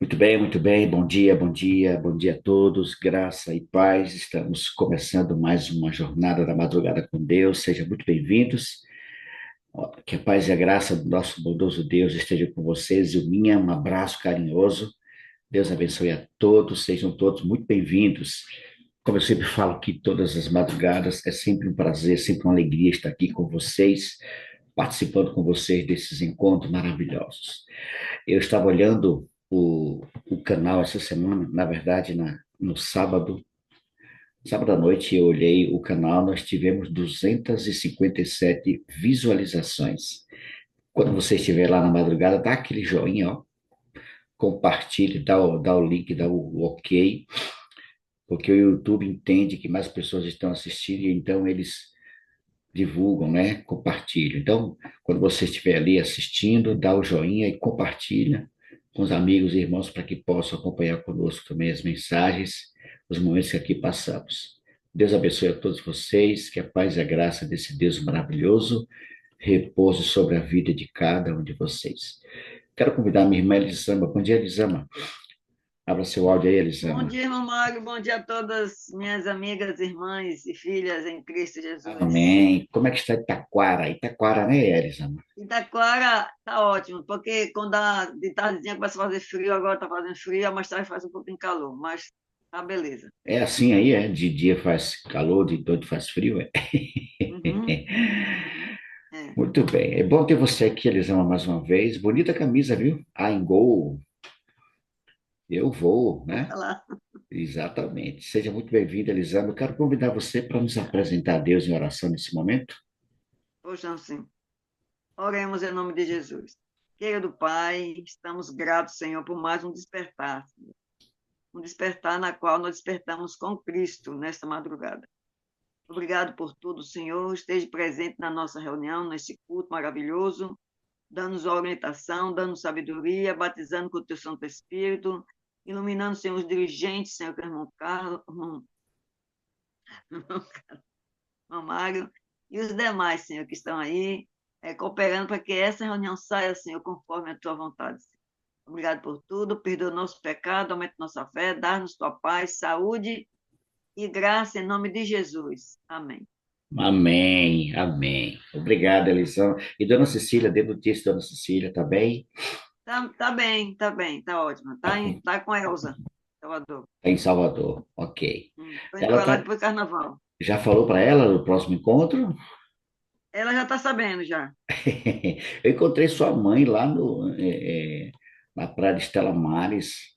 Muito bem, muito bem. Bom dia, bom dia, bom dia a todos. Graça e paz. Estamos começando mais uma jornada da madrugada com Deus. Sejam muito bem-vindos. Ó, que a paz e a graça do nosso bondoso Deus esteja com vocês. E o minha, um abraço carinhoso. Deus abençoe a todos. Sejam todos muito bem-vindos. Como eu sempre falo aqui todas as madrugadas, é sempre um prazer, sempre uma alegria estar aqui com vocês, participando com vocês desses encontros maravilhosos. Eu estava olhando o canal essa semana, na verdade, no sábado à noite eu olhei o canal, nós tivemos 257 visualizações. Quando você estiver lá na madrugada, dá aquele joinha, ó, compartilhe, dá o link, dá o ok, porque o YouTube entende que mais pessoas estão assistindo, e então eles divulgam, né? Compartilham. Então, quando você estiver ali assistindo, dá o joinha e compartilha com os amigos e irmãos para que possam acompanhar conosco também as mensagens, os momentos que aqui passamos. Deus abençoe a todos vocês, que a paz e a graça desse Deus maravilhoso repouse sobre a vida de cada um de vocês. Quero convidar a minha irmã Elisama. Bom dia, Elisama. Abra seu áudio aí, Bom Elisama. dia, irmão Mário. Bom dia a todas minhas amigas, irmãs e filhas em Cristo Jesus. Amém. Como é que está Itaquara? Itaquara, né, Elisama? Itaquara tá ótimo, porque quando de tardezinha começa a fazer frio, agora está fazendo frio, mais tarde faz um pouquinho de calor, mas tá beleza. É assim aí, é? De dia faz calor, de noite faz frio, é? Uhum, uhum, é. Muito bem. É bom ter você aqui, Elisama, mais uma vez. Bonita camisa, viu? I'm go, eu vou, Vou né? falar. Exatamente. Seja muito bem-vindo, Elisama. Eu quero convidar você para nos apresentar a Deus em oração nesse momento. Poxa, sim. Oremos em nome de Jesus. Querido Pai, estamos gratos, Senhor, por mais um despertar, Senhor. Um despertar na qual nós despertamos com Cristo nesta madrugada. Obrigado por tudo, Senhor. Esteja presente na nossa reunião, nesse culto maravilhoso, dando-nos orientação, dando sabedoria, batizando com o teu Santo Espírito, iluminando, Senhor, os dirigentes, Senhor, que é o irmão Carlos, irmão Mário, e os demais, Senhor, que estão aí, cooperando para que essa reunião saia, Senhor, conforme a tua vontade. Senhor. Obrigado por tudo, perdoa o nosso pecado, aumente nossa fé, dá-nos tua paz, saúde e graça em nome de Jesus. Amém. Amém, amém. Obrigado, Elisama. E Dona Cecília, dê notícia, Dona Cecília, tá bem? Tá bem, tá bem, tá ótimo. Tá, com- Tá com a Elza, Salvador. tá em Salvador, ok. Tô indo Ela para lá tá, depois do carnaval. já falou para ela no próximo encontro? Ela já está sabendo já. Eu encontrei sua mãe lá na Praia de Estela Mares,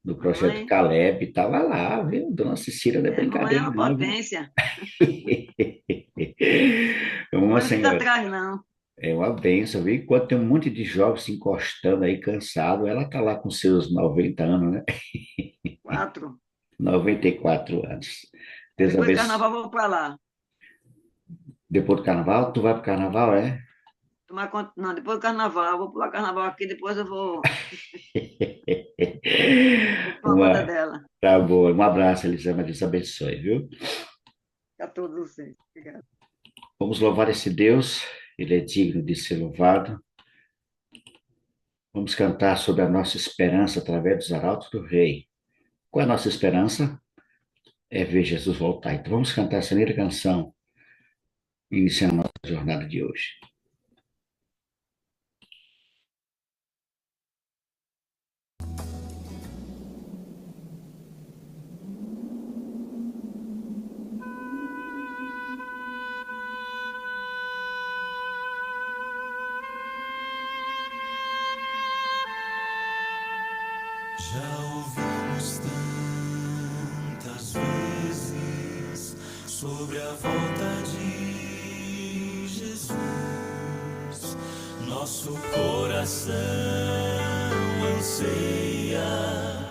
no projeto Mamãe, Caleb, estava lá, viu? Dona Cecília não é mamãe é brincadeira, uma não, viu? potência. Uma Mamãe não fica senhora, atrás, não. é uma benção, viu? Enquanto tem um monte de jovens se encostando aí, cansado, ela tá lá com seus 90 anos, né? 4. 94 anos. Deus Depois do abençoe. carnaval vou para lá. Depois do carnaval, tu vai pro carnaval, é? Tomar conta, não, depois do carnaval, vou pular carnaval aqui, depois eu vou tomar conta Uma, dela. tá bom. Um abraço, Elisama. Deus abençoe, viu? A todos vocês. Obrigada. Vamos louvar esse Deus, ele é digno de ser louvado. Vamos cantar sobre a nossa esperança através dos arautos do Rei. Qual é a nossa esperança? É ver Jesus voltar. Então vamos cantar essa linda canção, iniciando a nossa jornada de hoje. Já ouvimos tantas vezes sobre a volta de Jesus. Nosso coração anseia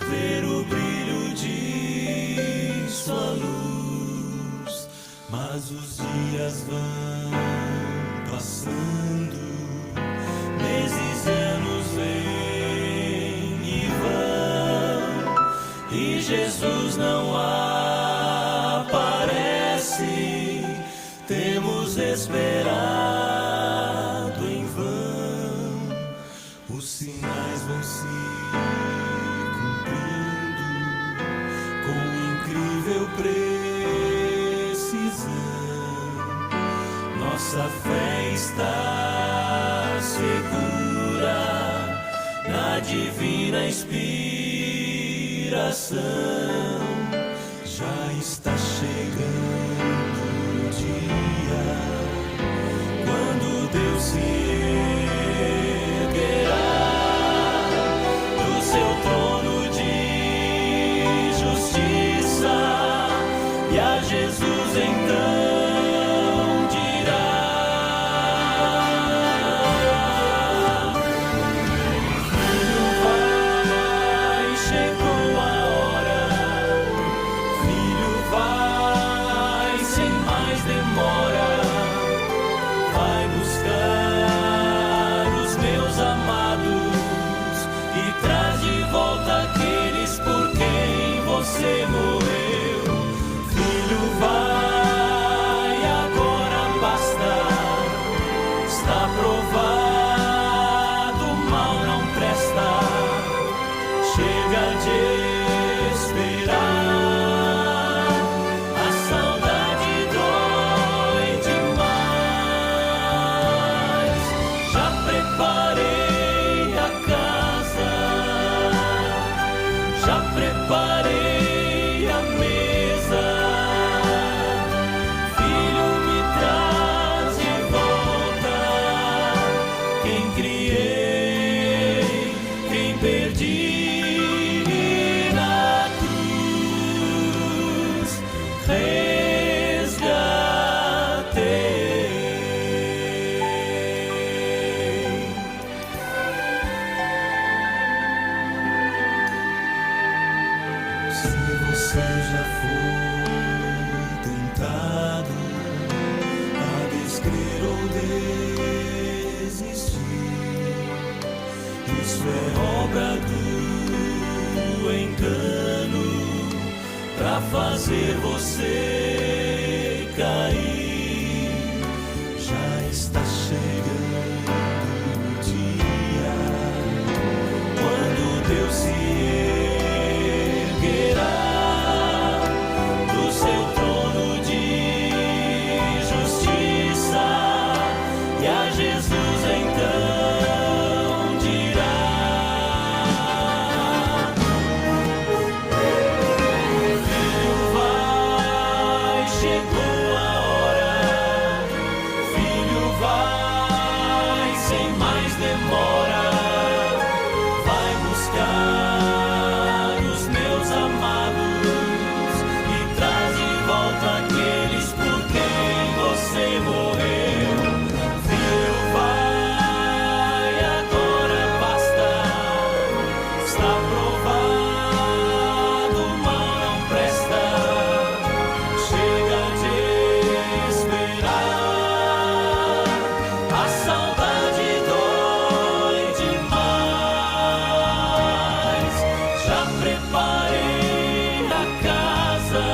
ver o brilho de sua luz, mas os dias vão passando, meses e anos vêm e vão, e Jesus não aparece. Temos esperado em vão, os sinais vão se precisamos. Nossa fé está segura na divina inspiração. Já está chegando o dia quando Deus se erguerá do seu trono de justiça e a Jesus então dirá: Filho, vai, chegou a hora. Filho, vai, sem mais demora. Vai buscar os meus amados e traz de volta aqueles por quem você morreu. Filho, vai, agora basta. Está provado, o mal não presta. Chega de esperar. A saudade dói demais. Já preparei a casa, já preparei a mesa. Filho, me traz de volta quem criei, quem perdi na cruz. Resgatei. Se você já foi tentado a descrer ou desistir, isso é obra do engano pra fazer você cair. Já está chegando o dia quando Deus se erguerá do seu trono de justiça e a Jesus então dirá: Filho, vai, chegou a hora. Filho, vai, sem mais demora. Vai buscar os meus amados e traz de volta aqueles por quem você morreu. Filho, vai, agora basta. Está provado, o mal não presta. Chega de esperar. A saudade dói demais. Já preparei a casa,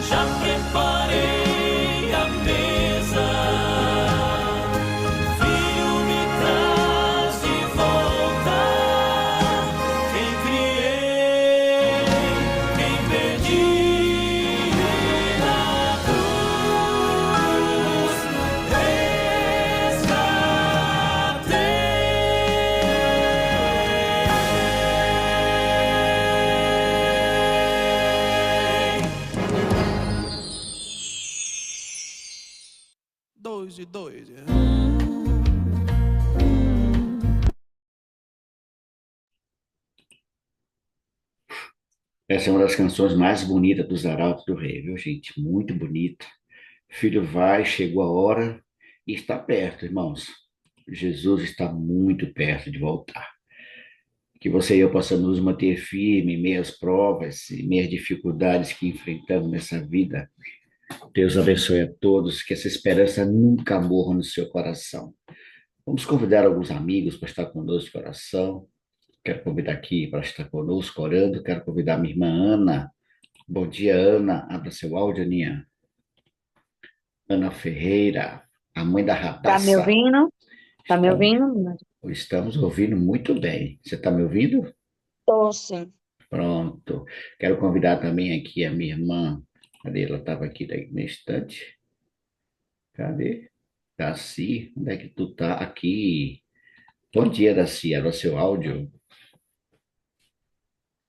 já preparei a mesa. Filho, me traz de volta quem criei, quem perdi na cruz. Resgatei. Dois de dois. Essa é uma das canções mais bonitas dos Arautos do Rei, viu, gente? Muito bonita. Filho, vai, chegou a hora e está perto, irmãos. Jesus está muito perto de voltar. Que você e eu possamos nos manter firmes em meio às provas, em meio às dificuldades que enfrentamos nessa vida. Deus abençoe a todos, que essa esperança nunca morra no seu coração. Vamos convidar alguns amigos para estar conosco em oração. Quero convidar aqui para estar conosco orando. Quero convidar minha irmã Ana. Bom dia, Ana. Abra seu áudio, Aninha. Ana Ferreira, a mãe da Tá me Radassa. ouvindo? Tá me Estamos, ouvindo? estamos ouvindo muito bem. Você está me ouvindo? Tô sim. Pronto. Quero convidar também aqui a minha irmã. Cadê? Ela estava aqui na estante. Cadê? Daci, onde é que tu tá? Aqui. Bom dia, Daci. Era o seu áudio?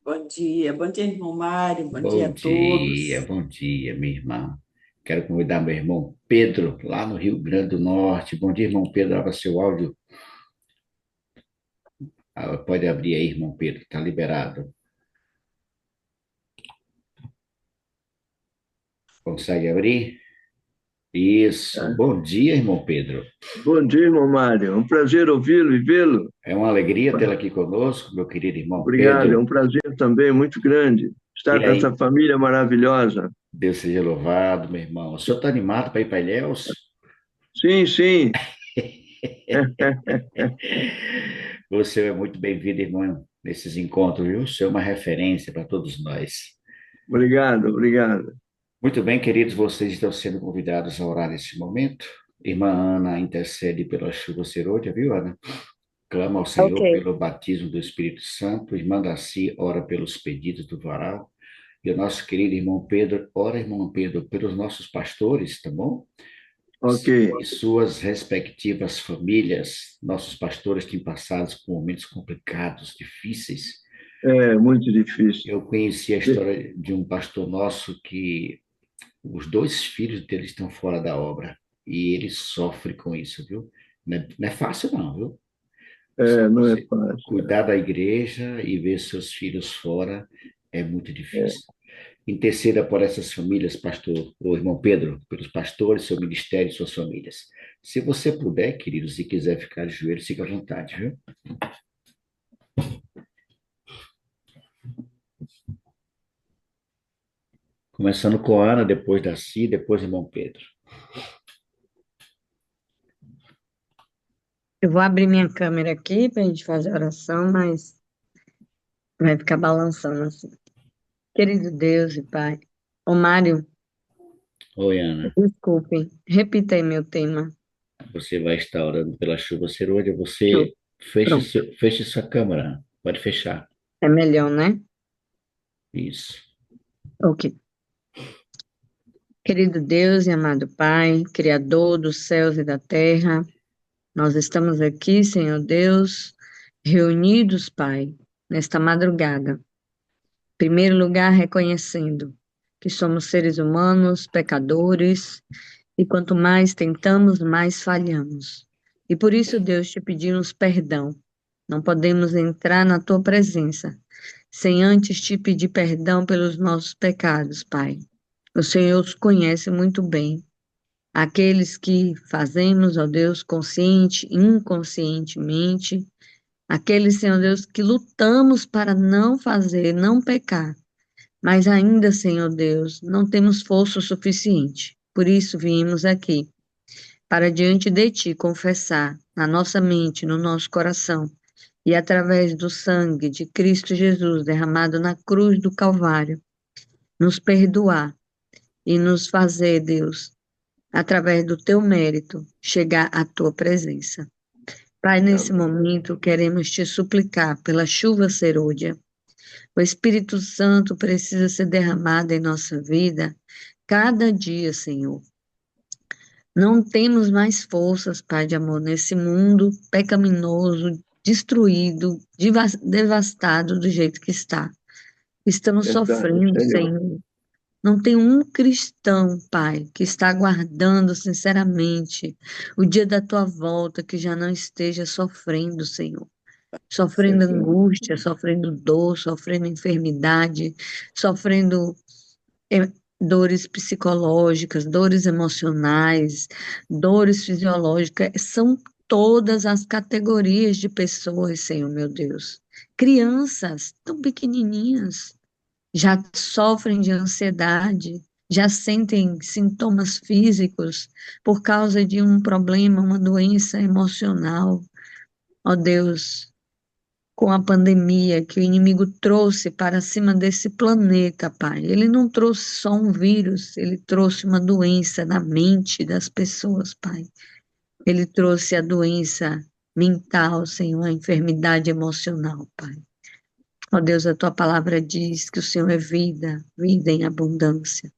Bom dia, irmão Mário, bom dia a todos. Bom dia, minha irmã. Quero convidar meu irmão Pedro, lá no Rio Grande do Norte. Bom dia, irmão Pedro. Abra seu áudio. Pode abrir aí, irmão Pedro. Está liberado. Consegue abrir? Isso. É. Bom dia, irmão Pedro. Bom dia, irmão Mário. É um prazer ouvi-lo e vê-lo. É uma alegria tê-lo aqui conosco, meu querido irmão Obrigado, é Pedro. um prazer também muito grande E estar com aí, essa família maravilhosa. Deus seja louvado, meu irmão. O senhor está animado para ir para Ilhéus? Sim, sim. Você é muito bem-vindo, irmão, nesses encontros, viu? O senhor é uma referência para todos nós. Obrigado, obrigado. Muito bem, queridos, vocês estão sendo convidados a orar nesse momento. Irmã Ana intercede pela chuva serôdia, viu, Ana? Clama ao Senhor Ok. pelo batismo do Espírito Santo. Irmã Daci ora pelos pedidos do varal. E o nosso querido irmão Pedro, ora, irmão Pedro, pelos nossos pastores, tá bom? Ok. E suas respectivas famílias. Nossos pastores têm passado por momentos complicados, difíceis. É muito difícil. Eu conheci a história de um pastor nosso que os dois filhos dele estão fora da obra e ele sofre com isso, viu? Não é fácil não, viu? Não é Você fácil. cuidar da igreja e ver seus filhos fora é muito É. difícil. Interceda por essas famílias, pastor, ou irmão Pedro, pelos pastores, seu ministério e suas famílias. Se você puder, queridos, e quiser ficar de joelhos, fique à vontade, viu? Começando com a Ana, depois da Si, depois irmão Pedro. Eu vou abrir minha câmera aqui para a gente fazer a oração, mas vai ficar balançando assim. Querido Deus e Pai, ô Mário, Oi, Ana. desculpe, repita aí meu tema. Você vai estar orando pela chuva serôdia. Show. Você Pronto, feche sua câmera. Pode fechar. é melhor, né? Isso. Ok. Querido Deus e amado Pai, Criador dos céus e da terra, nós estamos aqui, Senhor Deus, reunidos, Pai, nesta madrugada. Em primeiro lugar, reconhecendo que somos seres humanos, pecadores, e quanto mais tentamos, mais falhamos. E por isso, Deus, te pedimos perdão. Não podemos entrar na tua presença sem antes te pedir perdão pelos nossos pecados, Pai. O Senhor os conhece muito bem. Aqueles que fazemos, ó Deus, consciente, inconscientemente, aqueles, Senhor Deus, que lutamos para não fazer, não pecar, mas ainda, Senhor Deus, não temos força o suficiente. Por isso viemos aqui, para diante de Ti confessar na nossa mente, no nosso coração, e através do sangue de Cristo Jesus derramado na cruz do Calvário, nos perdoar e nos fazer, Deus, através do Teu mérito, chegar à Tua presença. Pai, nesse momento queremos Te suplicar pela chuva serôdia. O Espírito Santo precisa ser derramado em nossa vida cada dia, Senhor. Não temos mais forças, Pai de amor, nesse mundo pecaminoso, destruído, devastado do jeito que está. Estamos Verdade, sofrendo, Senhor. Senhor. Não tem um cristão, Pai, que está aguardando sinceramente o dia da tua volta, que já não esteja sofrendo, Senhor. Sofrendo Verdade. angústia, sofrendo dor, sofrendo enfermidade, sofrendo dores psicológicas, dores emocionais, dores fisiológicas, são todas as categorias de pessoas, Senhor meu Deus. Crianças tão pequenininhas já sofrem de ansiedade, já sentem sintomas físicos por causa de um problema, uma doença emocional. Ó Deus, com a pandemia que o inimigo trouxe para cima desse planeta, Pai. Ele não trouxe só um vírus, ele trouxe uma doença na mente das pessoas, Pai. Ele trouxe a doença mental, Senhor, a enfermidade emocional, Pai. Ó Deus, a tua palavra diz que o Senhor é vida, vida em abundância.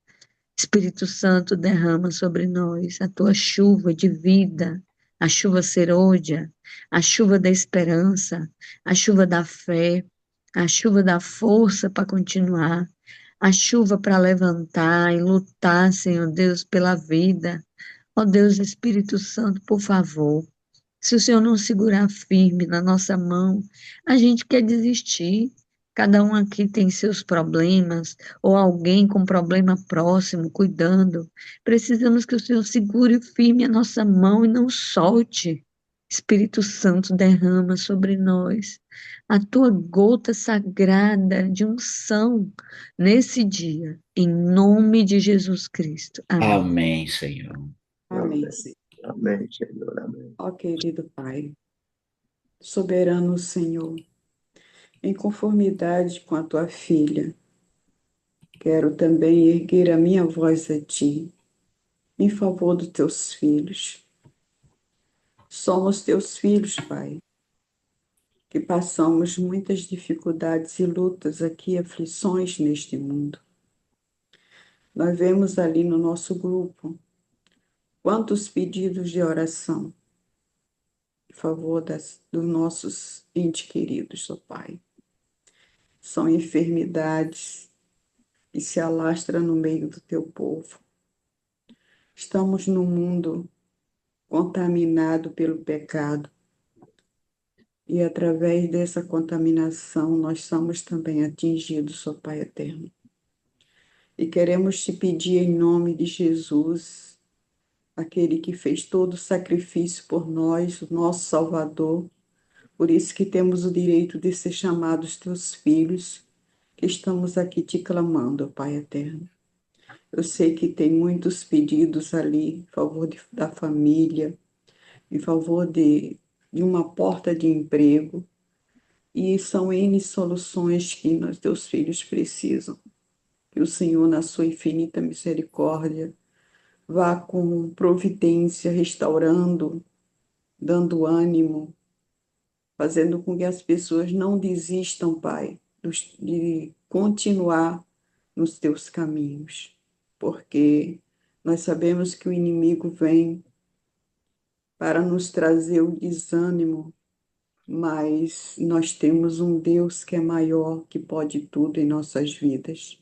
Espírito Santo, derrama sobre nós a tua chuva de vida, a chuva serôdia, a chuva da esperança, a chuva da fé, a chuva da força para continuar, a chuva para levantar e lutar, Senhor Deus, pela vida. Ó Deus, Espírito Santo, por favor, se o Senhor não segurar firme na nossa mão, a gente quer desistir. Cada um aqui tem seus problemas, ou alguém com problema próximo, cuidando. Precisamos que o Senhor segure firme a nossa mão e não solte. Espírito Santo, derrama sobre nós a tua gota sagrada de unção nesse dia, em nome de Jesus Cristo. Amém. Amém, Senhor. Amém, Senhor. Amém, Senhor. Amém. Ó querido Pai, soberano Senhor, em conformidade com a tua filha, quero também erguer a minha voz a ti, em favor dos teus filhos. Somos teus filhos, Pai, que passamos muitas dificuldades e lutas aqui, aflições neste mundo. Nós vemos ali no nosso grupo quantos pedidos de oração em favor dos nossos entes queridos, ó Pai. São enfermidades que se alastram no meio do teu povo. Estamos num mundo contaminado pelo pecado. E através dessa contaminação, nós somos também atingidos, ó Pai eterno. E queremos te pedir em nome de Jesus, aquele que fez todo o sacrifício por nós, o nosso Salvador, por isso que temos o direito de ser chamados teus filhos, que estamos aqui te clamando, ó Pai eterno. Eu sei que tem muitos pedidos ali, em favor da família, em favor de uma porta de emprego, e são N soluções que nós, teus filhos, precisam. Que o Senhor, na sua infinita misericórdia, vá com providência, restaurando, dando ânimo, fazendo com que as pessoas não desistam, Pai, de continuar nos teus caminhos, porque nós sabemos que o inimigo vem para nos trazer o desânimo, mas nós temos um Deus que é maior, que pode tudo em nossas vidas.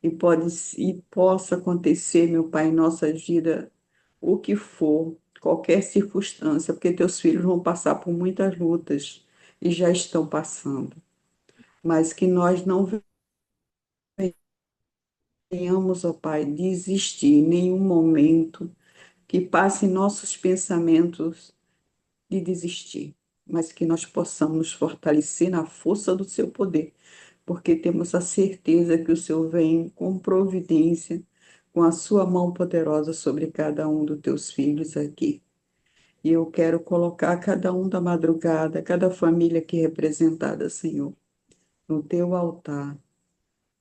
E possa acontecer, meu Pai, em nossas vidas, o que for, qualquer circunstância, porque teus filhos vão passar por muitas lutas e já estão passando. Mas que nós não venhamos, ó Pai, desistir em nenhum momento, que passe em nossos pensamentos de desistir, mas que nós possamos nos fortalecer na força do seu poder, porque temos a certeza que o Senhor vem com providência, com a sua mão poderosa sobre cada um dos teus filhos aqui. E eu quero colocar cada um da madrugada, cada família aqui representada, Senhor, no teu altar.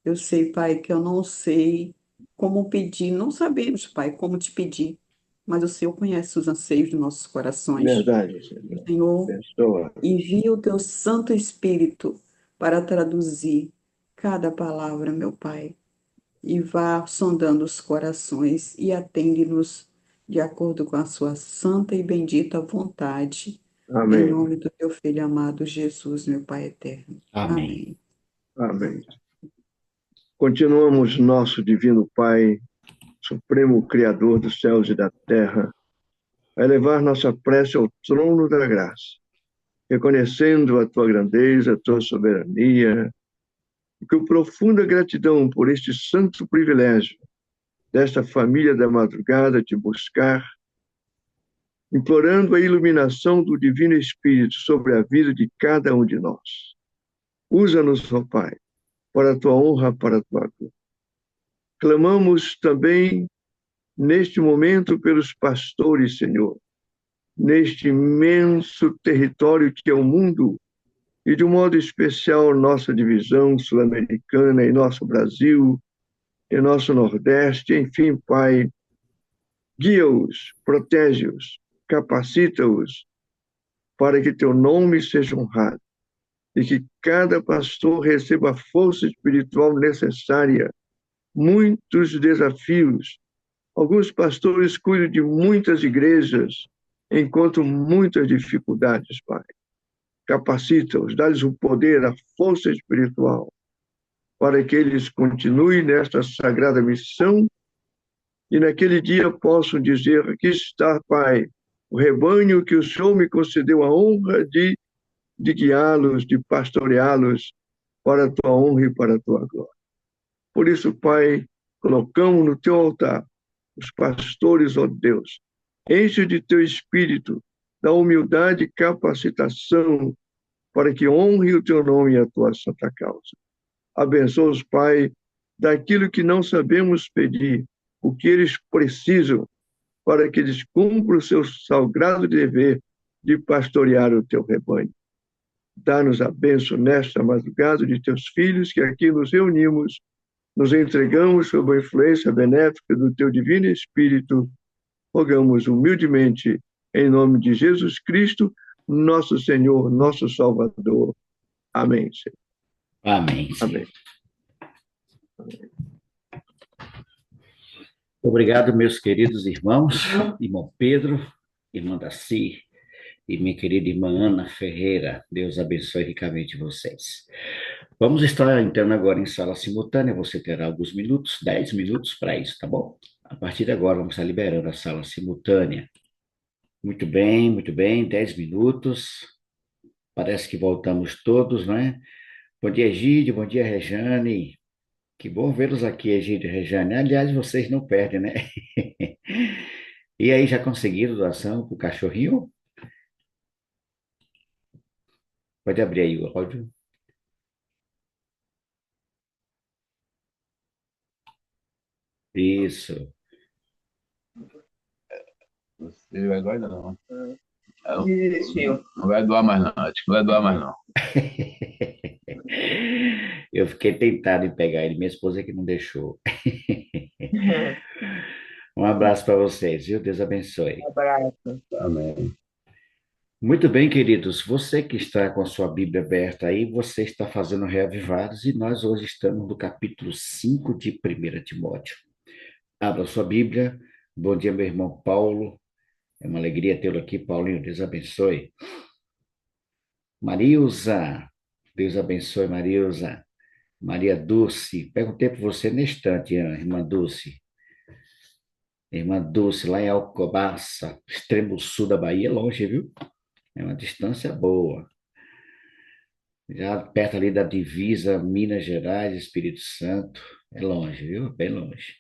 Eu sei, Pai, que eu não sei como pedir, não sabemos, Pai, como te pedir, mas o Senhor conhece os anseios dos nossos corações. Verdade, Senhor. Senhor, Abençoa. envia o teu Santo Espírito para traduzir cada palavra, meu Pai, e vá sondando os corações e atende-nos de acordo com a sua santa e bendita vontade. Em Amém. nome do teu Filho amado Jesus, meu Pai eterno. Amém. Amém. Continuamos, nosso Divino Pai, Supremo Criador dos céus e da terra, a elevar nossa prece ao trono da graça, reconhecendo a tua grandeza, a tua soberania, e com profunda gratidão por este santo privilégio desta família da madrugada te buscar, implorando a iluminação do Divino Espírito sobre a vida de cada um de nós. Usa-nos, ó Pai, para a tua honra, para a tua glória. Clamamos também, neste momento, pelos pastores, Senhor, neste imenso território que é o mundo, e de um modo especial nossa divisão sul-americana, em nosso Brasil, em nosso Nordeste, enfim, Pai, guia-os, protege-os, capacita-os, para que teu nome seja honrado, e que cada pastor receba a força espiritual necessária. Muitos desafios. Alguns pastores cuidam de muitas igrejas, encontram muitas dificuldades, Pai. Capacita-os, dá-lhes o poder, a força espiritual, para que eles continuem nesta sagrada missão e naquele dia possam dizer: aqui está, Pai, o rebanho que o Senhor me concedeu a honra de guiá-los, de pastoreá-los para a tua honra e para a tua glória. Por isso, Pai, colocamos no teu altar os pastores, ó Deus. Enche de teu espírito, da humildade e capacitação para que honre o teu nome e a tua santa causa. Abençoa-os, Pai, daquilo que não sabemos pedir, o que eles precisam para que eles cumpram o seu sagrado dever de pastorear o teu rebanho. Dá-nos a bênção nesta madrugada de teus filhos, que aqui nos reunimos, nos entregamos sob a influência benéfica do teu divino Espírito. Rogamos humildemente, em nome de Jesus Cristo, nosso Senhor, nosso Salvador. Amém, Senhor. Amém, Senhor. Amém. Obrigado, meus queridos irmãos, irmão Pedro, irmã Daci e minha querida irmã Ana Ferreira. Deus abençoe ricamente vocês. Vamos estar entrando agora em sala simultânea. Você terá alguns minutos, 10 minutos para isso, tá bom? A partir de agora, vamos estar liberando a sala simultânea. Muito bem, 10 minutos. Parece que voltamos todos, não é? Bom dia, Egídio, bom dia, Rejane. Que bom vê-los aqui, Egídio e Rejane. Aliás, vocês não perdem, né? E aí, já conseguiram doação para o cachorrinho? Pode abrir aí o áudio. Isso. Ele vai doar, não. Não vai doar mais, não. Acho que não vai doar mais, não. Eu fiquei tentado em pegar ele, minha esposa que não deixou. Um abraço para vocês, viu? Deus abençoe. Abraço. Amém. Muito bem, queridos. Você que está com a sua Bíblia aberta aí, você está fazendo Reavivados e nós hoje estamos no capítulo 5 de 1 Timóteo. Abra a sua Bíblia. Bom dia, meu irmão Paulo. É uma alegria tê-lo aqui, Paulinho. Deus abençoe. Marilza. Deus abençoe, Marilza. Maria Dulce. Perguntei por você no instante, irmã Dulce. Irmã Dulce, lá em Alcobaça, extremo sul da Bahia, é longe, viu? É uma distância boa. Já perto ali da divisa Minas Gerais, Espírito Santo. É longe, viu? Bem longe.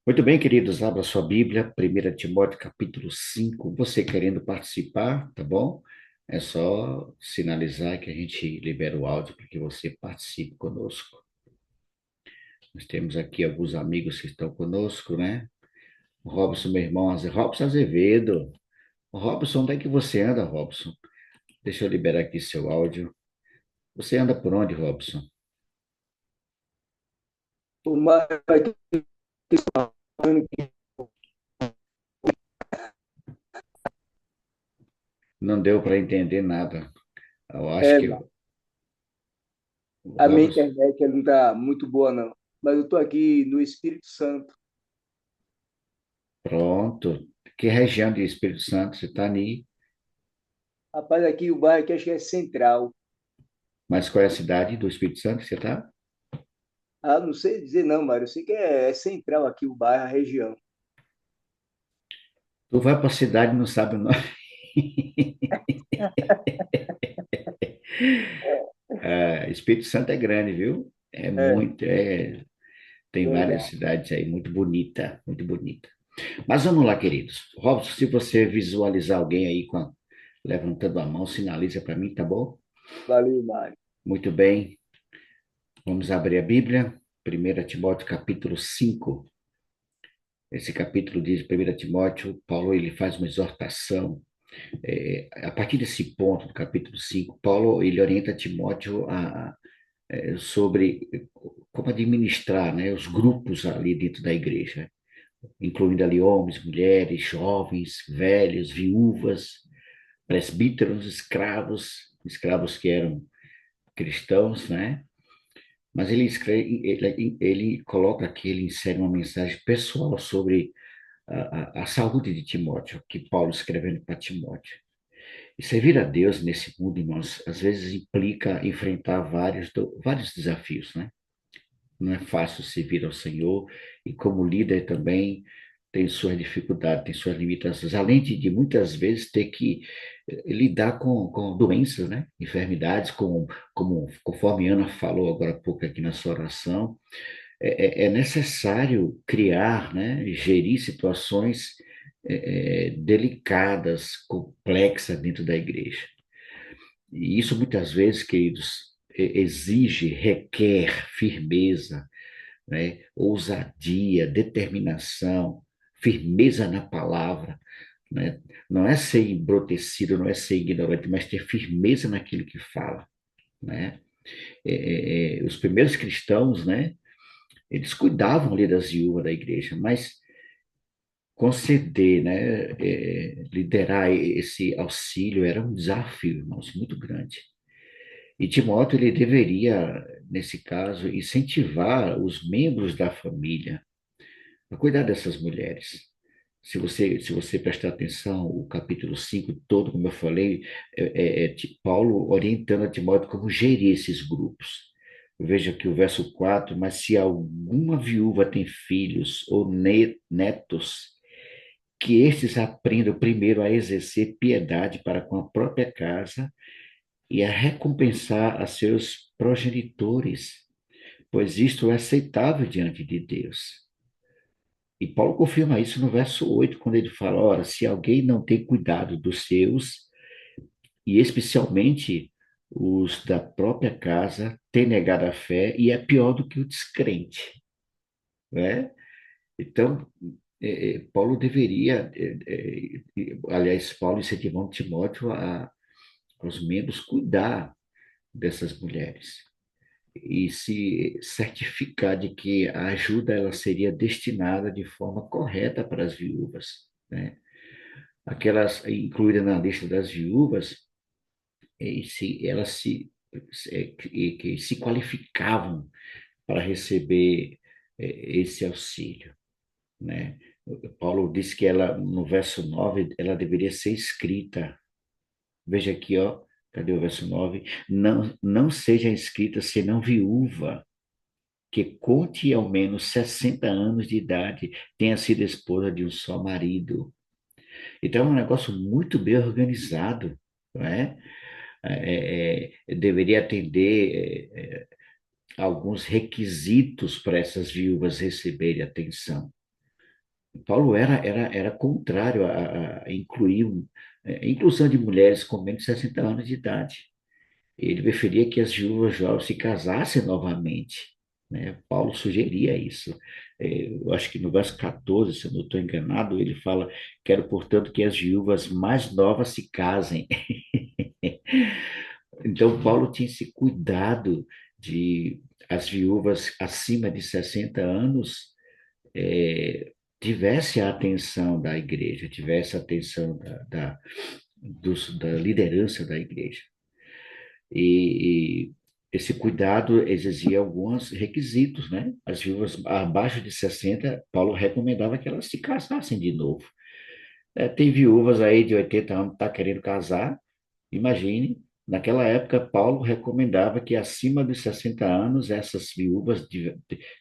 Muito bem, queridos, abra sua Bíblia, 1 Timóteo capítulo 5. Você querendo participar, tá bom? É só sinalizar que a gente libera o áudio para que você participe conosco. Nós temos aqui alguns amigos que estão conosco, né? O Robson, meu irmão, Robson Azevedo. Robson, onde é que você anda, Robson? Deixa eu liberar aqui seu áudio. Você anda por onde, Robson? O mar Não deu para entender nada. Eu acho é, que a minha Robson... internet ela não está muito boa, não. Mas eu estou aqui no Espírito Santo. Pronto. Que região de Espírito Santo você está ali? Rapaz, aqui o bairro aqui acho que é Central. Mas qual é a cidade do Espírito Santo que você está? Ah, não sei dizer não, Mário. Eu sei que é Central aqui o bairro, a região. Tu vai para a cidade e não sabe o nome. Espírito Santo é grande, viu? É É, muito, tem várias verdade. cidades aí, muito bonita, muito bonita. Mas vamos lá, queridos. Robson, se você visualizar alguém aí levantando a mão, sinaliza para mim, tá bom? Valeu, Mário. Muito bem. Vamos abrir a Bíblia, 1 Timóteo capítulo 5. Esse capítulo diz, 1 Timóteo, Paulo ele faz uma exortação. A partir desse ponto do capítulo 5, Paulo ele orienta Timóteo sobre como administrar, né, os grupos ali dentro da igreja, incluindo ali homens, mulheres, jovens, velhos, viúvas, presbíteros, escravos, escravos que eram cristãos, né? Mas ele escreve, ele coloca aqui, ele insere uma mensagem pessoal sobre a saúde de Timóteo, que Paulo escrevendo para Timóteo. E servir a Deus nesse mundo, irmãos, às vezes implica enfrentar vários desafios, né? Não é fácil servir ao Senhor, e como líder também tem suas dificuldades, tem suas limitações, além de muitas vezes ter que lidar com doenças, né? Enfermidades, conforme Ana falou agora há pouco aqui na sua oração, é necessário criar, né? Gerir situações delicadas, complexas dentro da igreja. E isso muitas vezes, queridos, exige, requer firmeza, né? Ousadia, determinação, firmeza na palavra, né? Não é ser embrutecido, não é ser ignorante, mas ter firmeza naquilo que fala, né? Os primeiros cristãos, né? Eles cuidavam ali das viúvas da igreja, mas conceder, né? Liderar esse auxílio era um desafio, irmãos, muito grande. E Timóteo, ele deveria, nesse caso, incentivar os membros da família a cuidar dessas mulheres. Se você prestar atenção, o capítulo 5 todo, como eu falei, Paulo orientando a Timóteo como gerir esses grupos. Veja aqui o verso 4, mas se alguma viúva tem filhos ou netos, que estes aprendam primeiro a exercer piedade para com a própria casa e a recompensar a seus progenitores, pois isto é aceitável diante de Deus. E Paulo confirma isso no verso 8, quando ele fala: ora, se alguém não tem cuidado dos seus, e especialmente os da própria casa, tem negado a fé e é pior do que o descrente, né? Então, Paulo deveria, aliás, Paulo incentivando Timóteo aos membros cuidar dessas mulheres e se certificar de que a ajuda ela seria destinada de forma correta para as viúvas, né? Aquelas incluídas na lista das viúvas, elas que se qualificavam para receber esse auxílio, né? Paulo disse que ela, no verso 9, ela deveria ser escrita. Veja aqui, ó, cadê o verso 9? Não seja escrita senão viúva, que conte ao menos 60 anos de idade, tenha sido esposa de um só marido. Então, é um negócio muito bem organizado, não é? Deveria atender alguns requisitos para essas viúvas receberem atenção. Paulo era contrário a incluir inclusão de mulheres com menos de 60 anos de idade. Ele preferia que as viúvas jovens se casassem novamente, né? Paulo sugeria isso. Eu acho que no verso 14, se eu não estou enganado, ele fala: quero, portanto, que as viúvas mais novas se casem. Então, Paulo tinha esse cuidado de as viúvas acima de 60 anos tivesse a atenção da igreja, tivesse a atenção da liderança da igreja. E esse cuidado exigia alguns requisitos, né? As viúvas abaixo de 60, Paulo recomendava que elas se casassem de novo. Tem viúvas aí de 80 anos que estão querendo casar, imagine. Naquela época, Paulo recomendava que acima de 60 anos, essas viúvas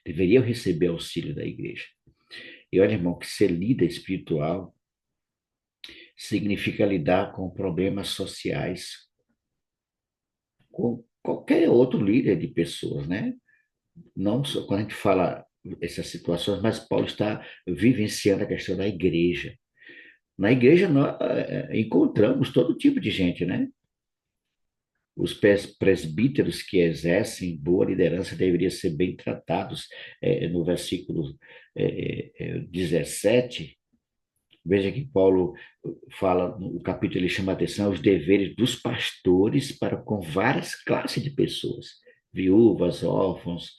deveriam receber auxílio da igreja. E olha, irmão, que ser líder espiritual significa lidar com problemas sociais, com qualquer outro líder de pessoas, né? Não só quando a gente fala essas situações, mas Paulo está vivenciando a questão da igreja. Na igreja nós encontramos todo tipo de gente, né? Os presbíteros que exercem boa liderança deveriam ser bem tratados. No versículo 17, veja que Paulo fala, no capítulo ele chama a atenção aos deveres dos pastores para com várias classes de pessoas, viúvas, órfãos,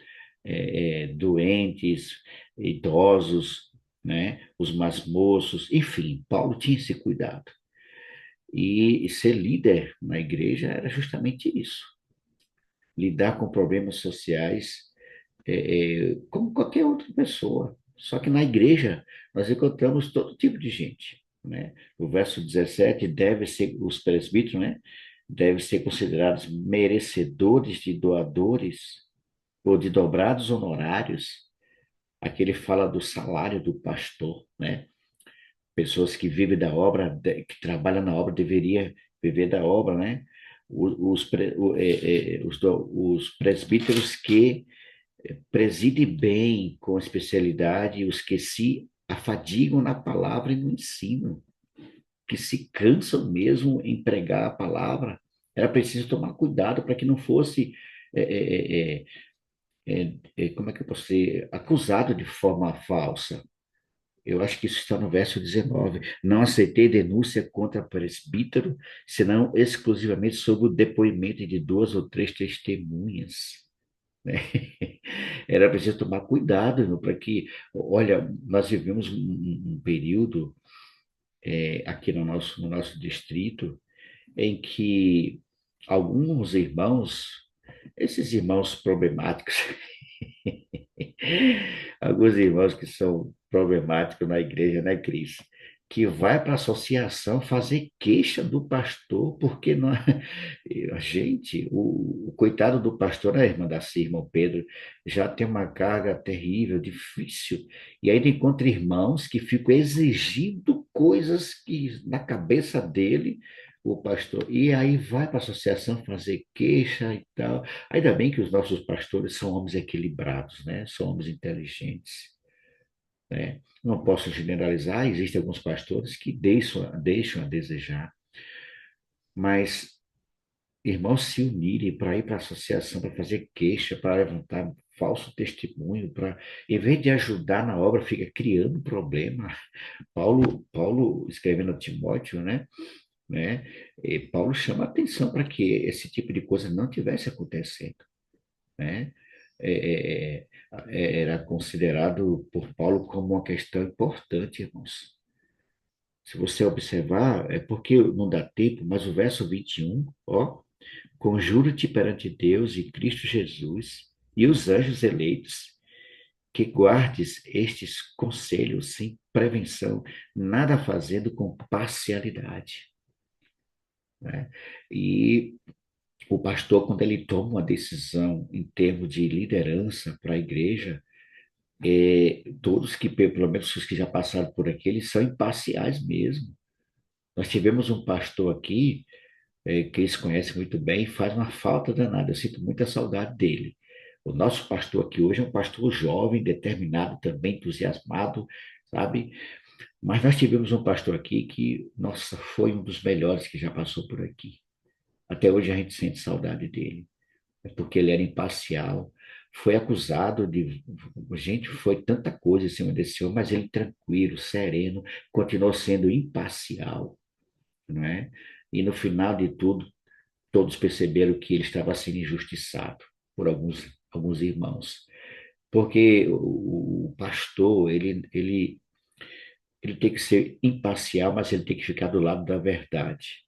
doentes, idosos, né? Os mais moços, enfim, Paulo tinha esse cuidado. E ser líder na igreja era justamente isso, lidar com problemas sociais como qualquer outra pessoa. Só que na igreja nós encontramos todo tipo de gente, né? O verso 17 deve ser os presbíteros, né? Devem ser considerados merecedores de doadores ou de dobrados honorários. Aqui ele fala do salário do pastor, né? Pessoas que vivem da obra, que trabalham na obra, deveria viver da obra, né? Os presbíteros que preside bem com especialidade os que se afadigam na palavra e no ensino, que se cansam mesmo em pregar a palavra. Era preciso tomar cuidado para que não fosse, é, é, como é que eu posso ser, acusado de forma falsa. Eu acho que isso está no verso 19. Não aceitei denúncia contra presbítero, senão exclusivamente sob o depoimento de duas ou três testemunhas, né? Era preciso tomar cuidado para que, olha, nós vivemos um período aqui no nosso distrito em que alguns irmãos, esses irmãos problemáticos, alguns irmãos que são problemáticos na igreja, né, Cris? Que vai para a associação fazer queixa do pastor, porque não, gente, o coitado do pastor, a irmã da irmão Pedro, já tem uma carga terrível, difícil, e aí ele encontra irmãos que ficam exigindo coisas que na cabeça dele, o pastor, e aí vai para a associação fazer queixa e tal. Ainda bem que os nossos pastores são homens equilibrados, né? São homens inteligentes, né? Não posso generalizar, existem alguns pastores que deixam a desejar, mas irmãos se unirem para ir para a associação, para fazer queixa, para levantar falso testemunho, para, em vez de ajudar na obra, fica criando problema. Paulo escrevendo a Timóteo, né? E Paulo chama atenção para que esse tipo de coisa não tivesse acontecendo, né? É, era considerado por Paulo como uma questão importante, irmãos. Se você observar, é porque não dá tempo, mas o verso 21, ó, conjuro-te perante Deus e Cristo Jesus e os anjos eleitos, que guardes estes conselhos sem prevenção, nada fazendo com parcialidade, né? E o pastor, quando ele toma uma decisão em termos de liderança para a igreja, todos que, pelo menos os que já passaram por aqui, eles são imparciais mesmo. Nós tivemos um pastor aqui, que eles conhecem muito bem, e faz uma falta danada. Eu sinto muita saudade dele. O nosso pastor aqui hoje é um pastor jovem, determinado também, entusiasmado, sabe? Mas nós tivemos um pastor aqui que, nossa, foi um dos melhores que já passou por aqui. Até hoje a gente sente saudade dele, porque ele era imparcial, foi acusado de. Gente, foi tanta coisa em cima desse homem, mas ele tranquilo, sereno, continuou sendo imparcial, não é? E no final de tudo, todos perceberam que ele estava sendo injustiçado por alguns irmãos. Porque o pastor, ele tem que ser imparcial, mas ele tem que ficar do lado da verdade.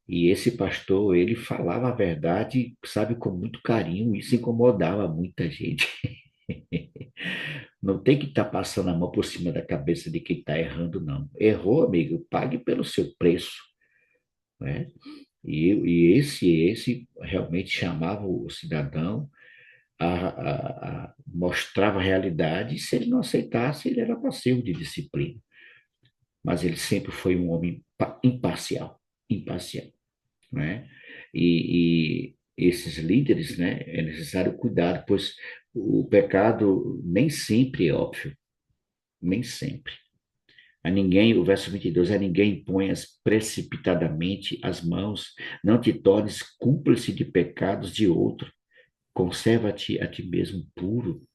E esse pastor, ele falava a verdade, sabe, com muito carinho, isso incomodava muita gente. Não tem que estar passando a mão por cima da cabeça de quem está errando, não. Errou, amigo, pague pelo seu preço, né? E esse realmente chamava o cidadão, mostrava a realidade, e se ele não aceitasse, ele era passivo de disciplina. Mas ele sempre foi um homem imparcial, imparcial, né? E esses líderes, né, é necessário cuidar, pois o pecado nem sempre é óbvio, nem sempre. A ninguém, o verso 22, a ninguém ponhas precipitadamente as mãos, não te tornes cúmplice de pecados de outro, conserva-te a ti mesmo puro.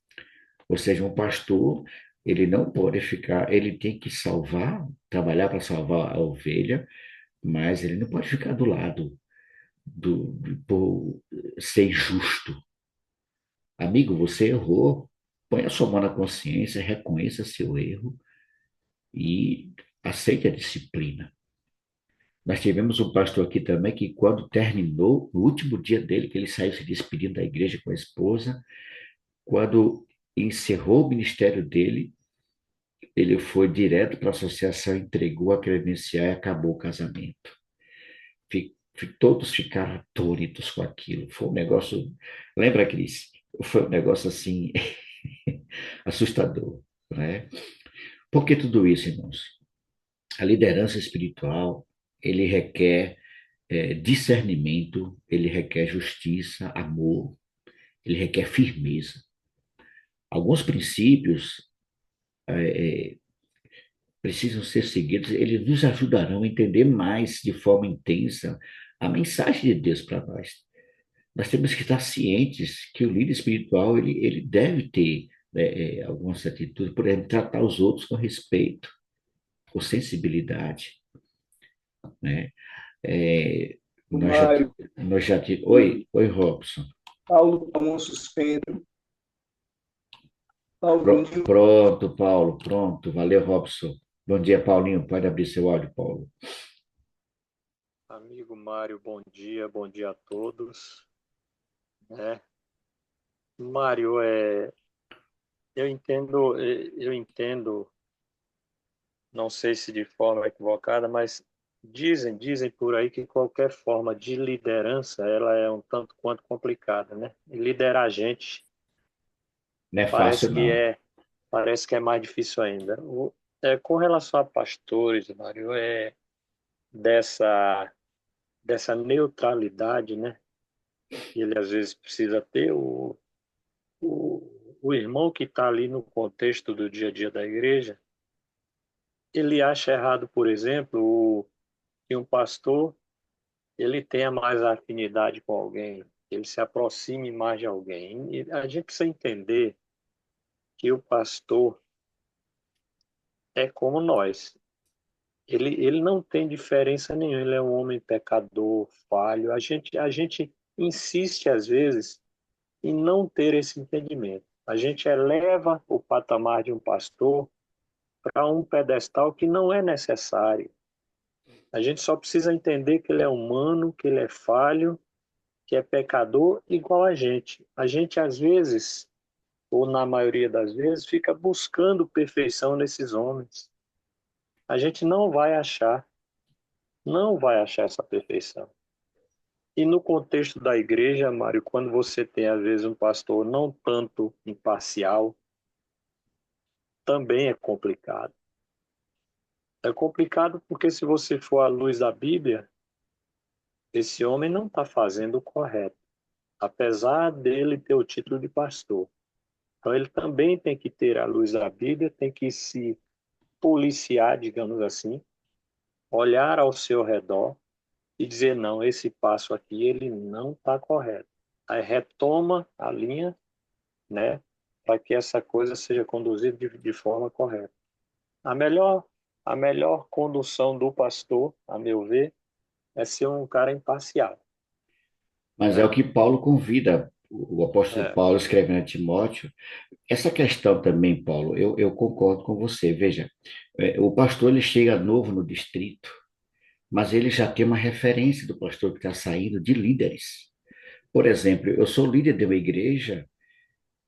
Ou seja, um pastor, ele não pode ficar, ele tem que salvar, trabalhar para salvar a ovelha, mas ele não pode ficar do lado por ser justo. Amigo, você errou, põe a sua mão na consciência, reconheça seu erro e aceite a disciplina. Nós tivemos um pastor aqui também que, quando terminou, no último dia dele, que ele saiu se despedindo da igreja com a esposa, quando encerrou o ministério dele, ele foi direto para a associação, entregou a credencial e acabou o casamento. Todos ficaram atônitos com aquilo. Foi um negócio. Lembra, Cris? Foi um negócio assim assustador, né? Por que tudo isso, irmãos? A liderança espiritual, ele requer discernimento, ele requer justiça, amor, ele requer firmeza. Alguns princípios precisam ser seguidos, eles nos ajudarão a entender mais de forma intensa a mensagem de Deus para nós. Nós temos que estar cientes que o líder espiritual ele deve ter algumas atitudes, por exemplo, tratar os outros com respeito, com sensibilidade, né? É, nós já, Mário, oi, Robson. Paulo tomou um suspendo. Paulinho, Pronto, Paulo, pronto. Valeu, Robson. Bom dia, Paulinho. Pode abrir seu áudio, Paulo. Amigo Mário, bom dia a todos. Mário, eu entendo, não sei se de forma equivocada, mas dizem por aí que qualquer forma de liderança, ela é um tanto quanto complicada, né? E liderar a gente Não é fácil, não. parece que é mais difícil ainda. Com relação a pastores, Mário, dessa neutralidade, né? Que ele às vezes precisa ter, o irmão que está ali no contexto do dia a dia da igreja, ele acha errado, por exemplo, que um pastor ele tenha mais afinidade com alguém, ele se aproxime mais de alguém. E a gente precisa entender que o pastor é como nós. Ele não tem diferença nenhuma, ele é um homem pecador, falho. A gente insiste, às vezes, em não ter esse entendimento. A gente eleva o patamar de um pastor para um pedestal que não é necessário. A gente só precisa entender que ele é humano, que ele é falho, que é pecador igual a gente. A gente, às vezes, ou na maioria das vezes, fica buscando perfeição nesses homens. A gente não vai achar essa perfeição. E no contexto da igreja, Mário, quando você tem, às vezes, um pastor não tanto imparcial, também é complicado. É complicado porque, se você for à luz da Bíblia, esse homem não está fazendo o correto, apesar dele ter o título de pastor. Então, ele também tem que ter a luz da Bíblia, tem que se policiar, digamos assim, olhar ao seu redor e dizer, não, esse passo aqui, ele não está correto. Aí retoma a linha, né, para que essa coisa seja conduzida de forma correta. A melhor condução do pastor, a meu ver, é ser um cara imparcial. Mas é o que Paulo convida, o apóstolo Paulo escrevendo a Timóteo. Essa questão também, Paulo, eu concordo com você. Veja, o pastor ele chega novo no distrito, mas ele já tem uma referência do pastor que está saindo de líderes. Por exemplo, eu sou líder de uma igreja,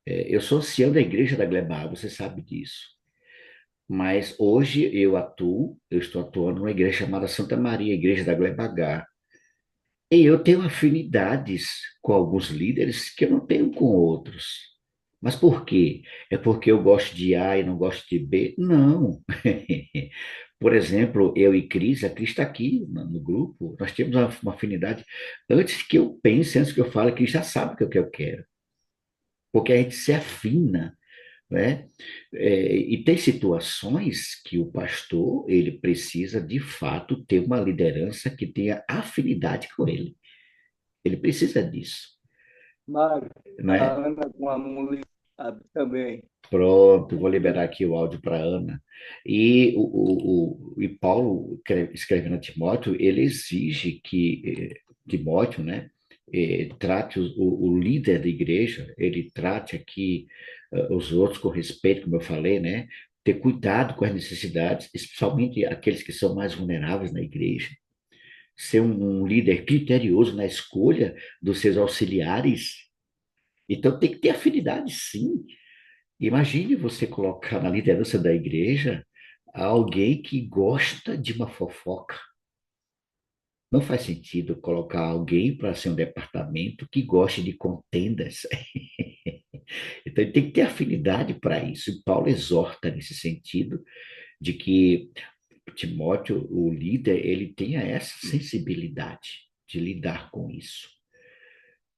eu sou ancião da igreja da Glebal, você sabe disso. Mas hoje eu estou atuando numa igreja chamada Santa Maria, Igreja da Gleba H. E eu tenho afinidades com alguns líderes que eu não tenho com outros. Mas por quê? É porque eu gosto de A e não gosto de B? Não. Por exemplo, eu e Cris, a Cris está aqui no grupo, nós temos uma afinidade. Antes que eu pense, antes que eu fale, a Cris já sabe o que eu quero. Porque a gente se afina, né? E tem situações que o pastor, ele precisa, de fato, ter uma liderança que tenha afinidade com ele. Ele precisa disso, Mário, a né? Ana com a música também. Pronto, vou liberar aqui o áudio para Ana. E Paulo, escrevendo a Timóteo, ele exige que Timóteo, né, trate o líder da igreja, ele trate aqui os outros com respeito, como eu falei, né, ter cuidado com as necessidades, especialmente aqueles que são mais vulneráveis na igreja. ser um líder criterioso na escolha dos seus auxiliares. Então tem que ter afinidade, sim. Imagine você colocar na liderança da igreja alguém que gosta de uma fofoca. Não faz sentido colocar alguém para ser um departamento que goste de contendas. Então, ele tem que ter afinidade para isso. E Paulo exorta nesse sentido de que Timóteo, o líder, ele tenha essa sensibilidade de lidar com isso.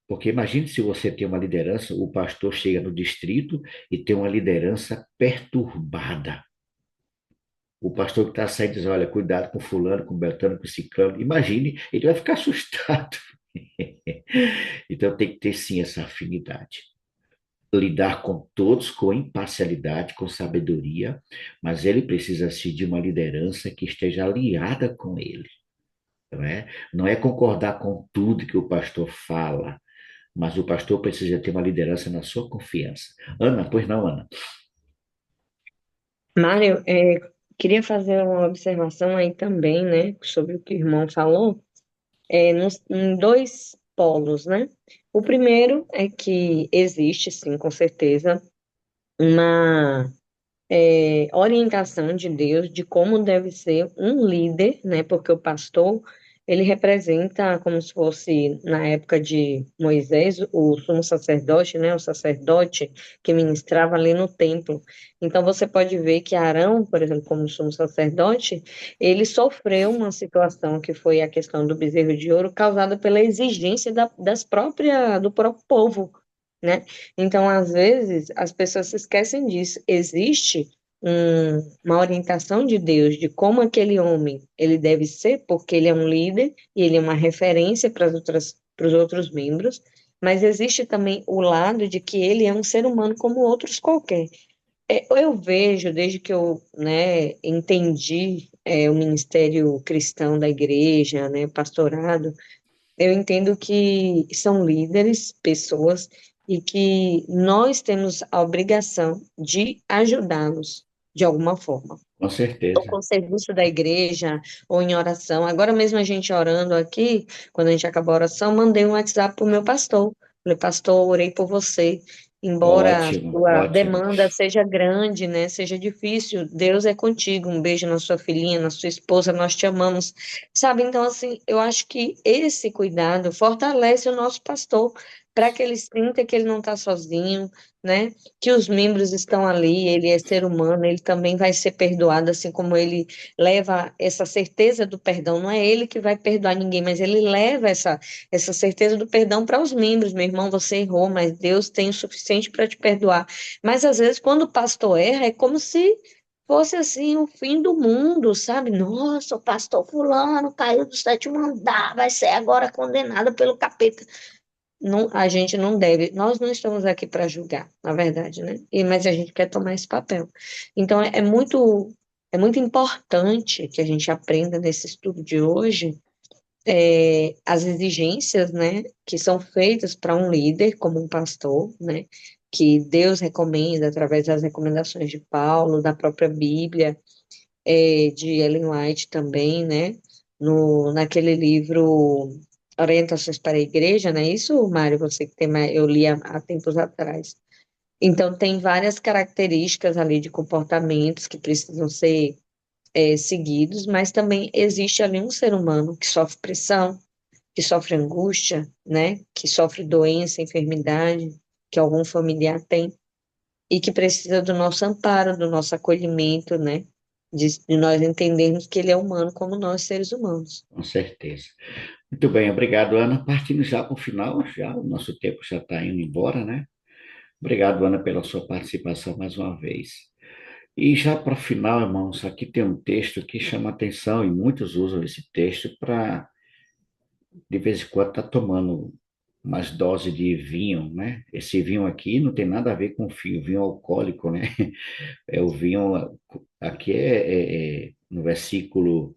Porque imagine se você tem uma liderança, o pastor chega no distrito e tem uma liderança perturbada. O pastor que está saindo diz, olha, cuidado com fulano, com Beltrano, com ciclano. Imagine, ele vai ficar assustado. Então tem que ter sim essa afinidade. Lidar com todos com imparcialidade, com sabedoria, mas ele precisa sim de uma liderança que esteja alinhada com ele. Não é? Não é concordar com tudo que o pastor fala, mas o pastor precisa ter uma liderança na sua confiança. Ana, pois não, Ana? Mário, queria fazer uma observação aí também, né, sobre o que o irmão falou, em dois polos, né? O primeiro é que existe, sim, com certeza, uma orientação de Deus de como deve ser um líder, né? Porque o pastor, ele representa como se fosse, na época de Moisés, o sumo sacerdote, né? O sacerdote que ministrava ali no templo. Então, você pode ver que Arão, por exemplo, como sumo sacerdote, ele sofreu uma situação que foi a questão do bezerro de ouro, causada pela exigência do próprio povo, né? Então, às vezes, as pessoas se esquecem disso. Existe uma orientação de Deus de como aquele homem ele deve ser, porque ele é um líder e ele é uma referência para os outros membros, mas existe também o lado de que ele é um ser humano como outros qualquer. Eu vejo, desde que eu, né, entendi, o ministério cristão da igreja, né, pastorado, eu entendo que são líderes, pessoas, e que nós temos a obrigação de ajudá-los de alguma forma. Com Ou certeza. com o serviço da igreja, ou em oração. Agora mesmo a gente orando aqui, quando a gente acabou a oração, mandei um WhatsApp para o meu pastor. Falei, pastor, orei por você. Embora a Ótimo, sua ótimo. demanda seja grande, né, seja difícil, Deus é contigo. Um beijo na sua filhinha, na sua esposa, nós te amamos. Sabe, então, assim, eu acho que esse cuidado fortalece o nosso pastor, para que ele sinta que ele não está sozinho, né? Que os membros estão ali, ele é ser humano, ele também vai ser perdoado, assim como ele leva essa certeza do perdão. Não é ele que vai perdoar ninguém, mas ele leva essa certeza do perdão para os membros. Meu irmão, você errou, mas Deus tem o suficiente para te perdoar. Mas às vezes, quando o pastor erra, é como se fosse assim o fim do mundo, sabe? Nossa, o pastor fulano caiu do sétimo andar, vai ser agora condenado pelo capeta. Não, a gente não deve, nós não estamos aqui para julgar, na verdade, né? Mas a gente quer tomar esse papel. Então, é muito importante que a gente aprenda nesse estudo de hoje, as exigências, né, que são feitas para um líder, como um pastor, né? Que Deus recomenda através das recomendações de Paulo, da própria Bíblia, de Ellen White também, né? Naquele livro Orientações para a Igreja, não é isso, Mário? Você que tem mais, eu li há tempos atrás. Então, tem várias características ali de comportamentos que precisam ser seguidos, mas também existe ali um ser humano que sofre pressão, que sofre angústia, né? Que sofre doença, enfermidade, que algum familiar tem e que precisa do nosso amparo, do nosso acolhimento, né? De nós entendermos que ele é humano como nós, seres humanos. Com certeza. Muito bem, obrigado, Ana. Partindo já para o final, já o nosso tempo já está indo embora, né? Obrigado, Ana, pela sua participação mais uma vez. E já para o final, irmãos, aqui tem um texto que chama atenção e muitos usam esse texto para, de vez em quando, estar tomando umas doses de vinho, né? Esse vinho aqui não tem nada a ver com vinho alcoólico, né? É o vinho, aqui no versículo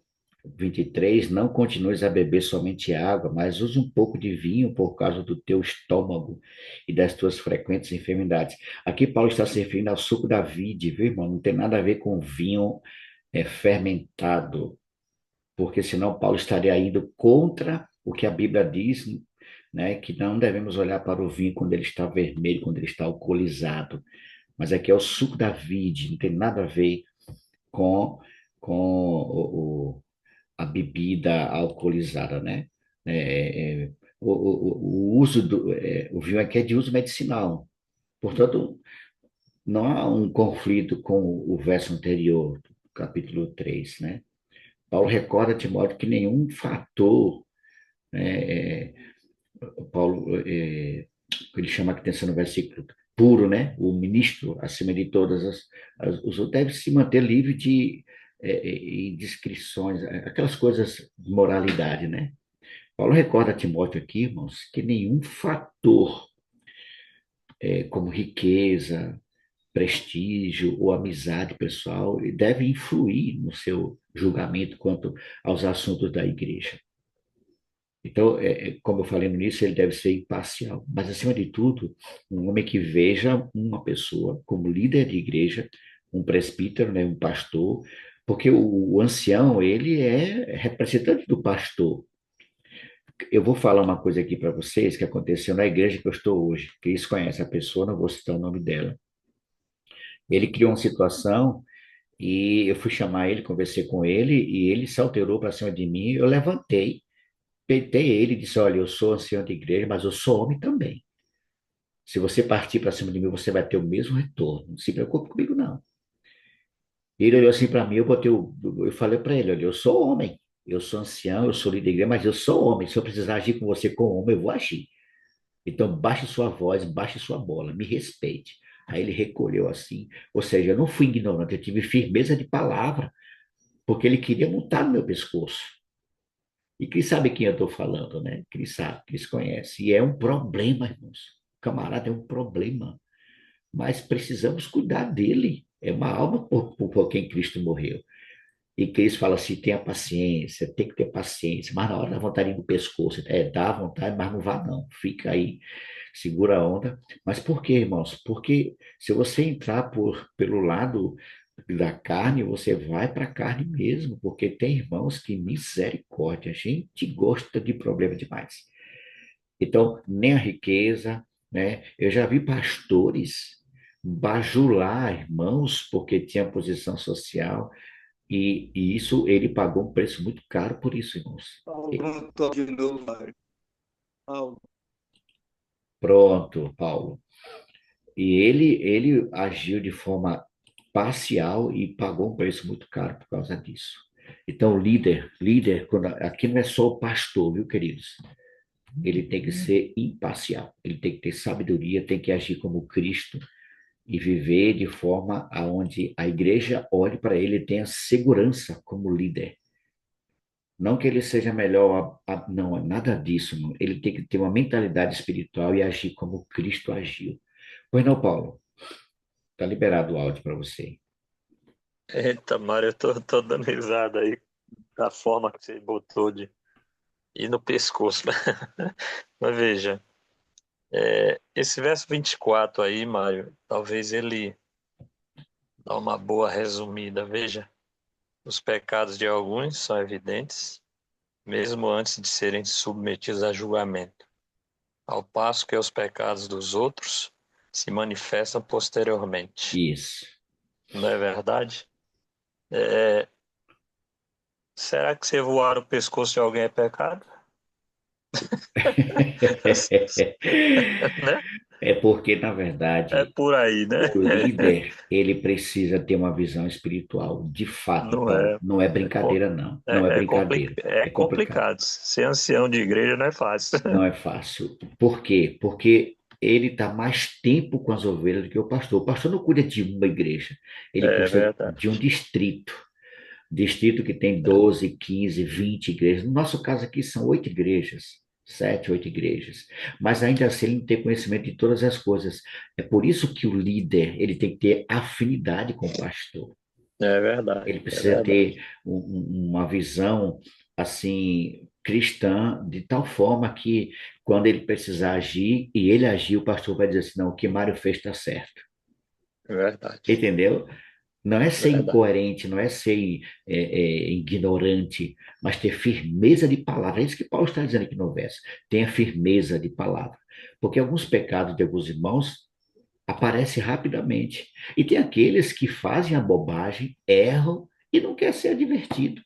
23, não continues a beber somente água, mas use um pouco de vinho por causa do teu estômago e das tuas frequentes enfermidades. Aqui Paulo está se referindo ao suco da vide, viu, irmão? Não tem nada a ver com vinho fermentado. porque senão Paulo estaria indo contra o que a Bíblia diz, né, que não devemos olhar para o vinho quando ele está vermelho, quando ele está alcoolizado, mas aqui é o suco da vide, não tem nada a ver com, a bebida alcoolizada, né? O uso o vinho aqui é de uso medicinal, portanto, não há um conflito com o verso anterior, capítulo 3, né? Paulo recorda a Timóteo que nenhum fator, né, Paulo, ele chama a atenção no versículo puro, né? O ministro, acima de todas os outros, deve se manter livre de indiscrições, aquelas coisas de moralidade, né? Paulo recorda a Timóteo aqui, irmãos, que nenhum fator, como riqueza, prestígio ou amizade pessoal deve influir no seu julgamento quanto aos assuntos da igreja. Então, como eu falei no início, ele deve ser imparcial, mas, acima de tudo, um homem que veja uma pessoa como líder de igreja, um presbítero, né, um pastor, porque o ancião, ele é representante do pastor. Eu vou falar uma coisa aqui para vocês que aconteceu na igreja que eu estou hoje, que eles conhecem a pessoa, não vou citar o nome dela. Ele criou uma situação e eu fui chamar ele, conversei com ele e ele se alterou para cima de mim. Eu levantei, peitei ele e disse: Olha, eu sou ancião de igreja, mas eu sou homem também. Se você partir para cima de mim, você vai ter o mesmo retorno. Não se preocupe comigo, não. Ele olhou assim para mim, eu falei para ele: Olha, eu sou homem, eu sou ancião, eu sou líder de igreja, mas eu sou homem. Se eu precisar agir com você como homem, eu vou agir. Então, baixe sua voz, baixe sua bola, me respeite. Aí ele recolheu assim, ou seja, eu não fui ignorante, eu tive firmeza de palavra, porque ele queria montar no meu pescoço. E Cris sabe quem eu estou falando, né? Cris sabe, Cris conhece. E é um problema, irmãos. O camarada é um problema. Mas precisamos cuidar dele. É uma alma por quem Cristo morreu. E Cris fala assim: tenha paciência, tem que ter paciência, mas na hora dá vontade no pescoço. Dá vontade, mas não vá, não. Fica aí, segura a onda. Mas por quê, irmãos? Porque se você entrar pelo lado da carne, você vai para a carne mesmo, porque tem irmãos que, misericórdia, a gente gosta de problema demais. Então, nem a riqueza, né? Eu já vi pastores bajular irmãos porque tinha posição social, e isso ele pagou um preço muito caro por isso, irmãos. Paulo voltou de novo, Mário. Paulo. Pronto, Paulo. E ele agiu de forma parcial e pagou um preço muito caro por causa disso. Então, líder, aqui não é só o pastor, viu, queridos? Ele tem que ser imparcial, ele tem que ter sabedoria, tem que agir como Cristo e viver de forma aonde a igreja olhe para ele e tenha segurança como líder. Não que ele seja melhor, não, nada disso. Não. Ele tem que ter uma mentalidade espiritual e agir como Cristo agiu. Pois não, Paulo? Está liberado o áudio para você. Eita, Mário, eu tô dando risada aí da forma que você botou de ir no pescoço. Mas veja, esse verso 24 aí, Mário, talvez ele dá uma boa resumida. Veja, os pecados de alguns são evidentes, mesmo antes de serem submetidos a julgamento, ao passo que os pecados dos outros se manifestam posteriormente. Isso. Não é verdade? Será que você voar o pescoço de alguém é pecado? Né? É porque, na É verdade, por aí, né? o líder, ele precisa ter uma visão espiritual. De fato, Não Paulo, é. não é É, co- brincadeira, não. Não é brincadeira. é É complicado. complicado. Ser ancião de igreja não é fácil. Não é fácil. Por quê? Porque ele está mais tempo com as ovelhas do que o pastor. O pastor não cuida de uma igreja, ele É cuida verdade. de um distrito. Distrito que tem 12, 15, 20 igrejas. No nosso caso aqui são 8 igrejas, 7, 8 igrejas. Mas ainda assim ele não tem conhecimento de todas as coisas. É por isso que o líder ele tem que ter afinidade com o pastor. É verdade. Ele É precisa verdade. ter uma visão assim cristã de tal forma que quando ele precisar agir e ele agir, o pastor vai dizer assim, não, o que Mário fez está certo. É verdade. Entendeu? Não é ser Verdade. incoerente, não é ser ignorante, mas ter firmeza de palavra. É isso que Paulo está dizendo aqui no verso. Tenha firmeza de palavra. Porque alguns pecados de alguns irmãos aparecem rapidamente. E tem aqueles que fazem a bobagem, erram e não quer ser advertido.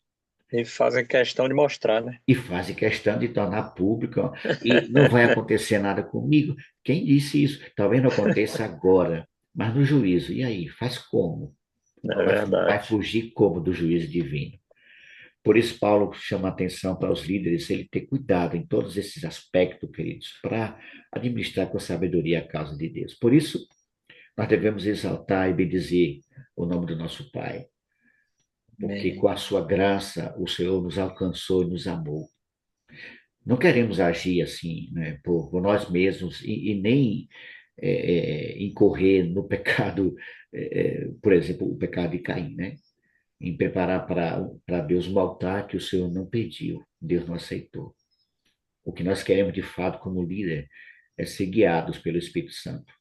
E fazem questão de mostrar, né? E fazem questão de tornar público. Ó, e não vai acontecer nada comigo. Quem disse isso? Talvez não aconteça agora, mas no juízo. E aí? Faz como? É Vai verdade. fugir como do juízo divino? Por isso, Paulo chama a atenção para os líderes, ele ter cuidado em todos esses aspectos, queridos, para administrar com sabedoria a causa de Deus. Por isso, nós devemos exaltar e bendizer o nome do nosso Pai, porque Amém. com a sua graça o Senhor nos alcançou e nos amou. Não queremos agir assim, né, por nós mesmos e nem incorrer no pecado, por exemplo, o pecado de Caim, né? Em preparar para Deus um altar que o Senhor não pediu, Deus não aceitou. O que nós queremos de fato como líder é ser guiados pelo Espírito Santo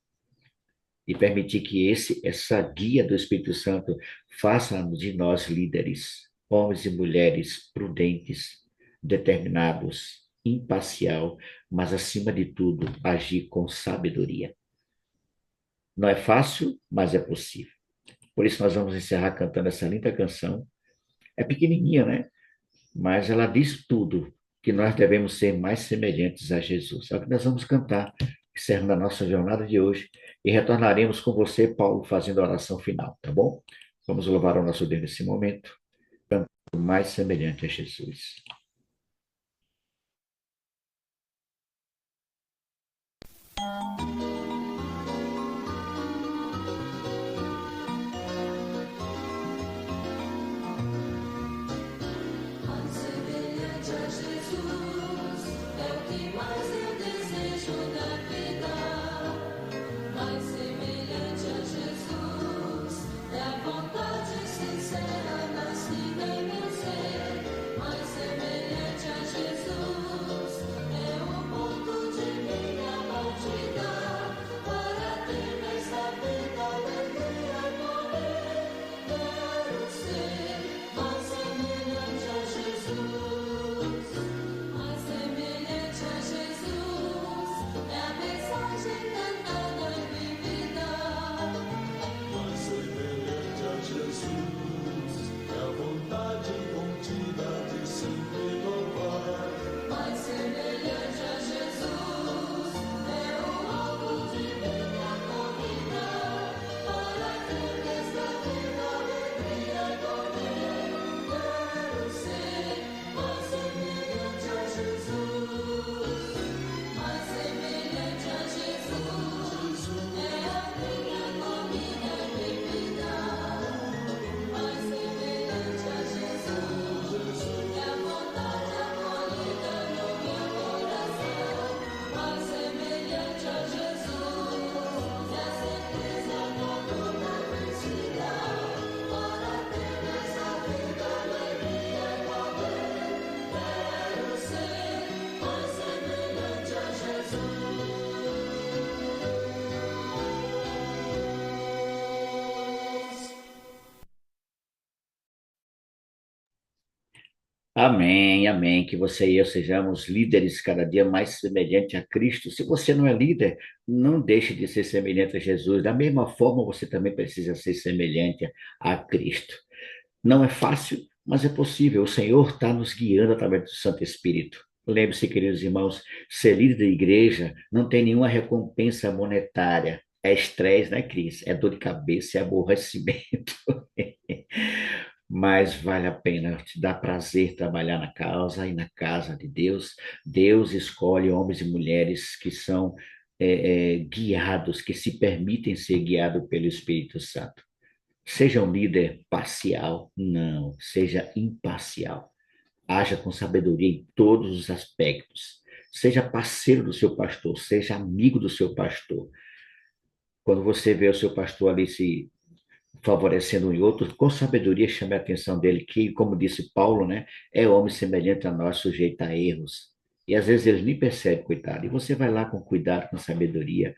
e permitir que essa guia do Espírito Santo faça de nós líderes, homens e mulheres prudentes, determinados, imparcial, mas acima de tudo, agir com sabedoria. Não é fácil, mas é possível. Por isso nós vamos encerrar cantando essa linda canção. É pequenininha, né? Mas ela diz tudo, que nós devemos ser mais semelhantes a Jesus. É o que nós vamos cantar, encerrando a nossa jornada de hoje, e retornaremos com você, Paulo, fazendo a oração final, tá bom? Vamos louvar o nosso Deus nesse momento, mais semelhante a Jesus. Mais semelhante a Jesus é o que mais eu desejo na vida. Mais semelhante a Jesus é a vontade sincera nascida em meu ser. Mais semelhante a Jesus é o ponto de minha partida para ter nesta vida alegria e poder. Quero ser mais semelhante a Jesus, mais semelhante a Jesus, é a mensagem cantada e vivida. Mais semelhante a Jesus, é a vontade contida de sempre louvar. Mais semelhante a Jesus, é o alvo de minha corrida, para ter nesta vida alegria e poder. Quero ser mais semelhante a Jesus, mais semelhante a Jesus, é a minha comida e bebida. Mais semelhante a Jesus, é a vontade acolhida no meu coração. Mais semelhante a Jesus, é a certeza da luta vencida, para ter nessa vida alegria e poder. Quero ser mais semelhante a Jesus. Amém, amém. Que você e eu sejamos líderes cada dia mais semelhantes a Cristo. Se você não é líder, não deixe de ser semelhante a Jesus. Da mesma forma, você também precisa ser semelhante a Cristo. Não é fácil, mas é possível. O Senhor está nos guiando através do Santo Espírito. Lembre-se, queridos irmãos, ser líder da igreja não tem nenhuma recompensa monetária. É estresse, né, Cris? É dor de cabeça, é aborrecimento. Mas vale a pena, te dá prazer trabalhar na causa e na casa de Deus. Deus escolhe homens e mulheres que são guiados, que se permitem ser guiados pelo Espírito Santo. Seja um líder parcial, não, seja imparcial. Haja com sabedoria em todos os aspectos. Seja parceiro do seu pastor, seja amigo do seu pastor. Quando você vê o seu pastor ali se favorecendo um e outro, com sabedoria chame a atenção dele, que, como disse Paulo, né, é homem semelhante a nós, sujeito a erros. E às vezes eles nem percebem, coitado. E você vai lá com cuidado, com sabedoria,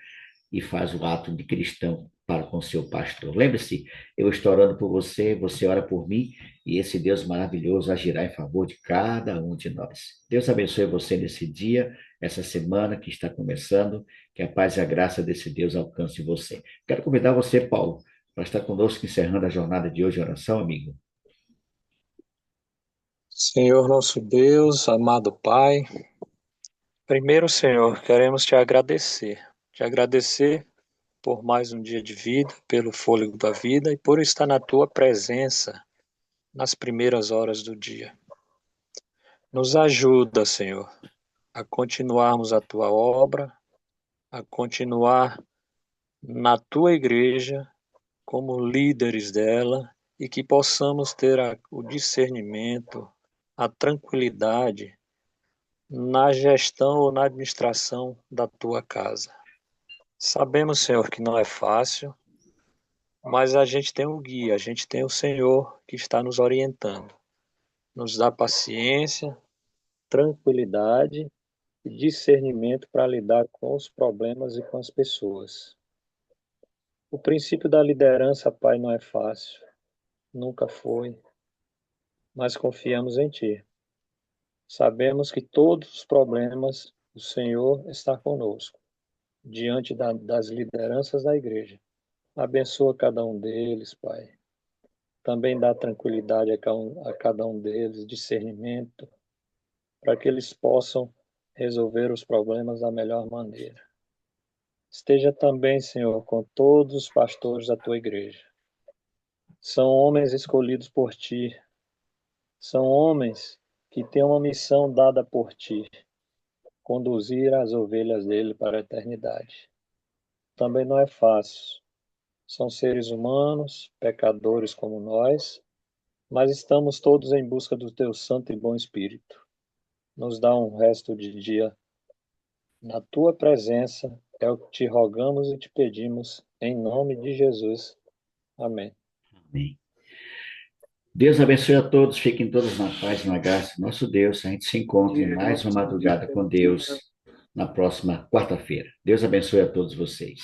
e faz o ato de cristão para com seu pastor. Lembre-se, eu estou orando por você, você ora por mim, e esse Deus maravilhoso agirá em favor de cada um de nós. Deus abençoe você nesse dia, essa semana que está começando, que a paz e a graça desse Deus alcance você. Quero convidar você, Paulo, para estar conosco encerrando a jornada de hoje em oração, amigo. Senhor nosso Deus, amado Pai, primeiro, Senhor, queremos te agradecer por mais um dia de vida, pelo fôlego da vida e por estar na tua presença nas primeiras horas do dia. Nos ajuda, Senhor, a continuarmos a tua obra, a continuar na tua igreja como líderes dela e que possamos ter o discernimento, a tranquilidade na gestão ou na administração da tua casa. Sabemos, Senhor, que não é fácil, mas a gente tem um guia, a gente tem o Senhor que está nos orientando. Nos dá paciência, tranquilidade e discernimento para lidar com os problemas e com as pessoas. O princípio da liderança, Pai, não é fácil, nunca foi, mas confiamos em Ti. Sabemos que todos os problemas o Senhor está conosco, diante das lideranças da igreja. Abençoa cada um deles, Pai. Também dá tranquilidade a cada um deles, discernimento, para que eles possam resolver os problemas da melhor maneira. Esteja também, Senhor, com todos os pastores da tua igreja. São homens escolhidos por Ti. São homens que têm uma missão dada por Ti, conduzir as ovelhas dele para a eternidade. Também não é fácil. São seres humanos, pecadores como nós, mas estamos todos em busca do Teu Santo e Bom Espírito. Nos dá um resto de dia na Tua presença, é o que te rogamos e te pedimos, em nome de Jesus. Amém. Amém. Deus abençoe a todos, fiquem todos na paz e na graça do nosso Deus. A gente se encontra em mais uma madrugada com Deus na próxima quarta-feira. Deus abençoe a todos vocês.